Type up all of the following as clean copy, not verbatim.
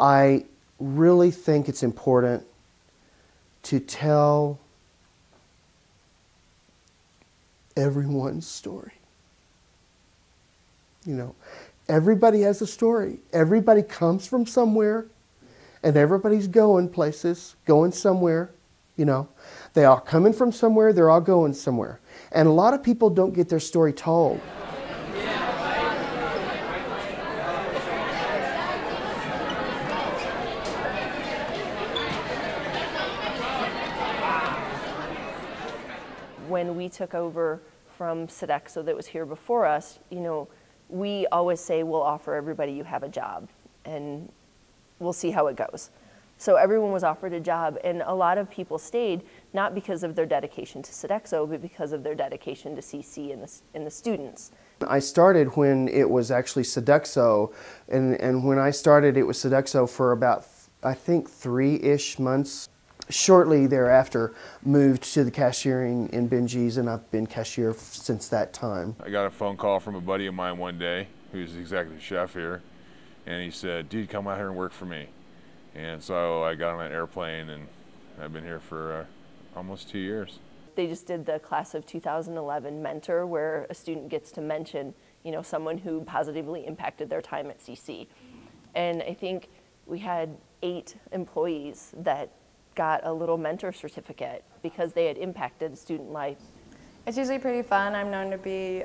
I really think it's important to tell everyone's story. You know, everybody has a story. Everybody comes from somewhere, and everybody's going places, going somewhere, you know. They are coming from somewhere, they're all going somewhere. And a lot of people don't get their story told. When we took over from Sodexo that was here before us, you know, we always say we'll offer everybody you have a job and we'll see how it goes. So everyone was offered a job, and a lot of people stayed not because of their dedication to Sodexo, but because of their dedication to CC and the students. I started when it was actually Sodexo, and when I started it was Sodexo for about, I think, 3-ish months. Shortly thereafter, moved to the cashiering in Benji's, and I've been cashier since that time. I got a phone call from a buddy of mine one day, who's the executive chef here, and he said, "Dude, come out here and work for me." And so I got on an airplane, and I've been here for almost 2 years. They just did the class of 2011 mentor, where a student gets to mention, you know, someone who positively impacted their time at CC. And I think we had 8 employees that got a little mentor certificate because they had impacted student life. It's usually pretty fun. I'm known to be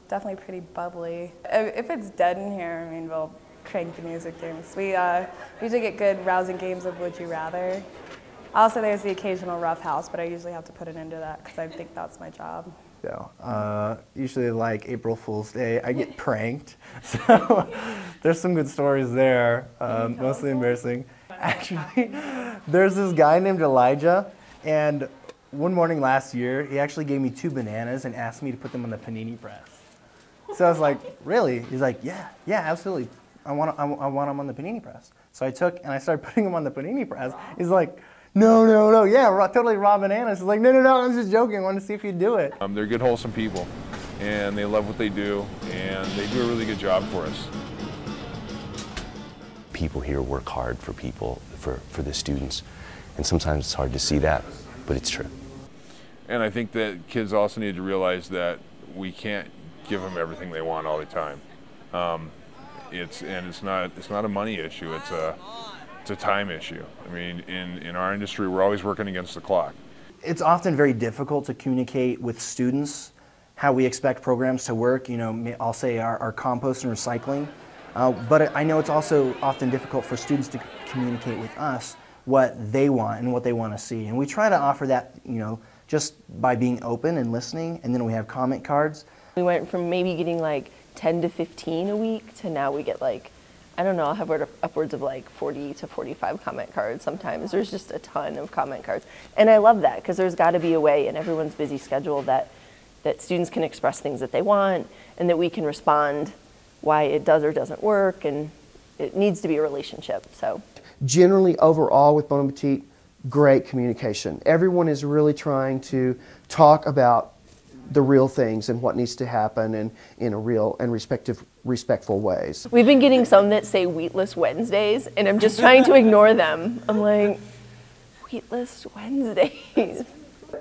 definitely pretty bubbly. If it's dead in here, I mean, we'll crank the music games. We usually get good rousing games of Would You Rather. Also, there's the occasional rough house, but I usually have to put an end to that because I think that's my job. Yeah, usually like April Fool's Day, I get pranked. So there's some good stories there, mostly embarrassing. Actually, there's this guy named Elijah, and one morning last year, he actually gave me 2 bananas and asked me to put them on the panini press. So I was like, really? He's like, yeah, absolutely. I want them on the panini press. So I took and I started putting them on the panini press. He's like, no, yeah, totally raw bananas. He's like, no, I was just joking. I wanted to see if you'd do it. They're good, wholesome people, and they love what they do, and they do a really good job for us. People here work hard for people, for the students, and sometimes it's hard to see that, but it's true. And I think that kids also need to realize that we can't give them everything they want all the time. It's not a money issue. It's a time issue. I mean, in our industry, we're always working against the clock. It's often very difficult to communicate with students how we expect programs to work. You know, I'll say our compost and recycling. But I know it's also often difficult for students to communicate with us what they want and what they want to see. And we try to offer that, you know, just by being open and listening, and then we have comment cards. We went from maybe getting like 10 to 15 a week to now we get like, I don't know, I'll have upwards of like 40 to 45 comment cards sometimes. There's just a ton of comment cards. And I love that because there's got to be a way in everyone's busy schedule that students can express things that they want and that we can respond why it does or doesn't work, and it needs to be a relationship. So generally, overall with Bon Appetit, great communication. Everyone is really trying to talk about the real things and what needs to happen, and in a real and respectful ways. We've been getting some that say Wheatless Wednesdays, and I'm just trying to ignore them. I'm like, Wheatless Wednesdays.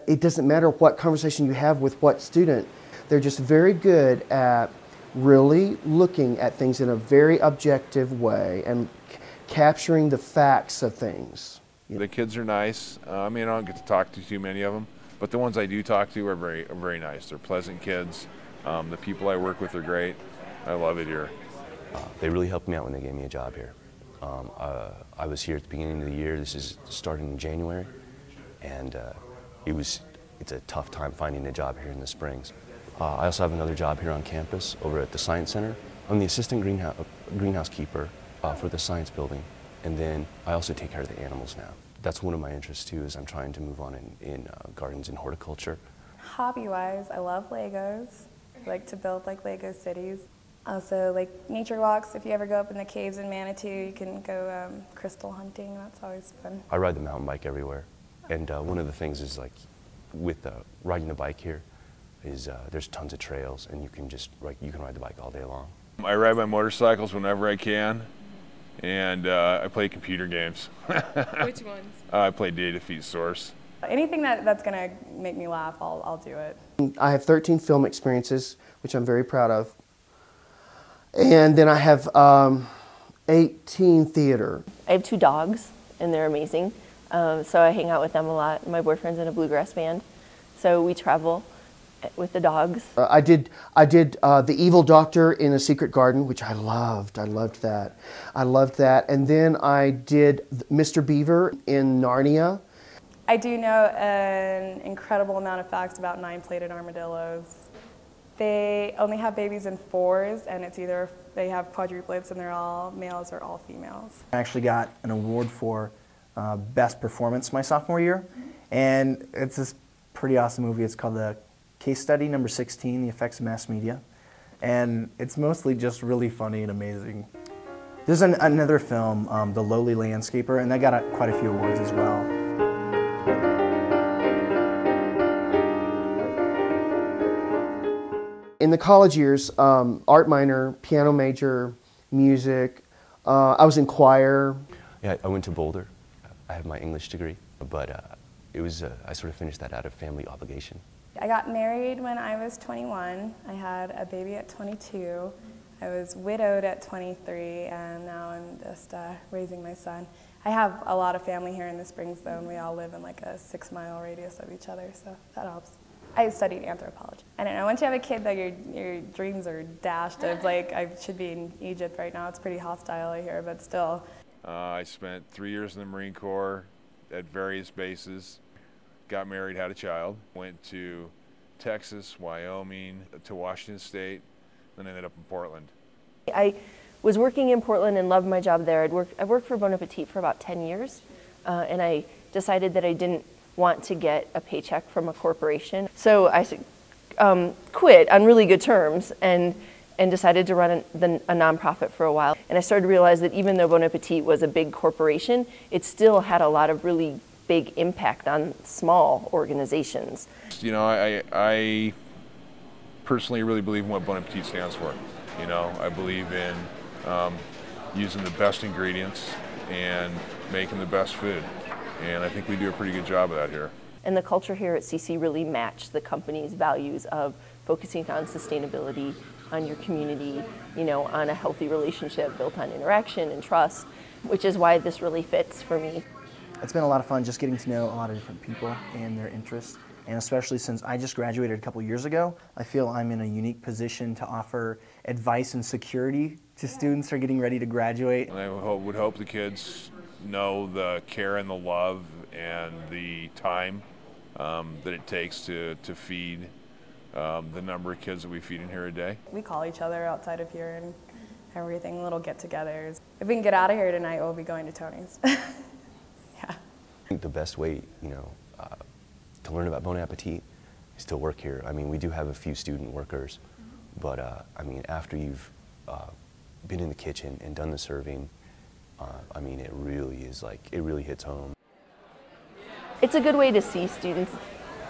It doesn't matter what conversation you have with what student, they're just very good at really looking at things in a very objective way and capturing the facts of things. The kids are nice. I mean, I don't get to talk to too many of them, but the ones I do talk to are very nice. They're pleasant kids. The people I work with are great. I love it here. They really helped me out when they gave me a job here. I was here at the beginning of the year. This is starting in January, and it's a tough time finding a job here in the Springs. I also have another job here on campus over at the Science Center. I'm the assistant greenhouse keeper for the science building, and then I also take care of the animals now. That's one of my interests too, is I'm trying to move on in gardens and horticulture. Hobby-wise, I love Legos. I like to build like Lego cities. Also like nature walks. If you ever go up in the caves in Manitou, you can go crystal hunting. That's always fun. I ride the mountain bike everywhere, and one of the things is like with riding the bike here is there's tons of trails, and you can ride the bike all day long. I ride my motorcycles whenever I can, and I play computer games. Which ones? I play Data Defeat Source. Anything that's gonna make me laugh, I'll do it. I have 13 film experiences, which I'm very proud of. And then I have 18 theater. I have 2 dogs, and they're amazing. So I hang out with them a lot. My boyfriend's in a bluegrass band, so we travel with the dogs. I did The Evil Doctor in a Secret Garden, which I loved. I loved that. And then I did Mr. Beaver in Narnia. I do know an incredible amount of facts about 9-plated armadillos. They only have babies in 4s, and it's either they have quadruplets and they're all males or all females. I actually got an award for Best Performance my sophomore year, and it's this pretty awesome movie. It's called the Case Study Number 16, The Effects of Mass Media, and it's mostly just really funny and amazing. There's another film, The Lowly Landscaper, and that got quite a few awards as well. In the college years, art minor, piano major, music. I was in choir. Yeah, I went to Boulder. I have my English degree, but it was I sort of finished that out of family obligation. I got married when I was 21. I had a baby at 22. I was widowed at 23, and now I'm just raising my son. I have a lot of family here in the Springs, though, and we all live in like a 6-mile radius of each other, so that helps. I studied anthropology. I don't know, once you have a kid, though, your dreams are dashed. Of like, I should be in Egypt right now. It's pretty hostile here, but still. I spent 3 years in the Marine Corps at various bases, got married, had a child, went to Texas, Wyoming, to Washington State, then ended up in Portland. I was working in Portland and loved my job there. I worked for Bon Appétit for about 10 years, and I decided that I didn't want to get a paycheck from a corporation. So I quit on really good terms and decided to run a nonprofit for a while. And I started to realize that even though Bon Appétit was a big corporation, it still had a lot of really big impact on small organizations. You know, I personally really believe in what Bon Appétit stands for. You know, I believe in using the best ingredients and making the best food. And I think we do a pretty good job of that here. And the culture here at CC really matched the company's values of focusing on sustainability, on your community, you know, on a healthy relationship built on interaction and trust, which is why this really fits for me. It's been a lot of fun just getting to know a lot of different people and their interests. And especially since I just graduated a couple years ago, I feel I'm in a unique position to offer advice and security to students who are getting ready to graduate. And I would hope the kids know the care and the love and the time that it takes to feed the number of kids that we feed in here a day. We call each other outside of here and everything, little get-togethers. If we can get out of here tonight, we'll be going to Tony's. Yeah. I think the best way, you know, to learn about Bon Appétit is to work here. I mean, we do have a few student workers, but I mean, after you've been in the kitchen and done the serving, I mean, it really is like, it really hits home. It's a good way to see students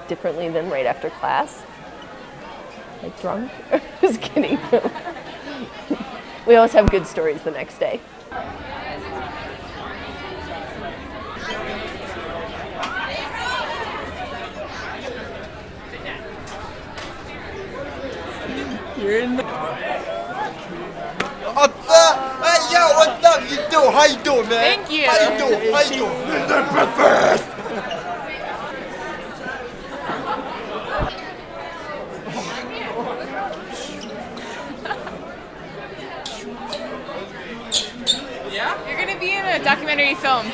differently than right after class. Like drunk? Just kidding. We always have good stories the next day. You're in the... What's up? Hey, yo, what's up? You doing? How you doing, man? Thank you. How you doing? How you doing? In the breakfast! Yeah? You're gonna be in a documentary film.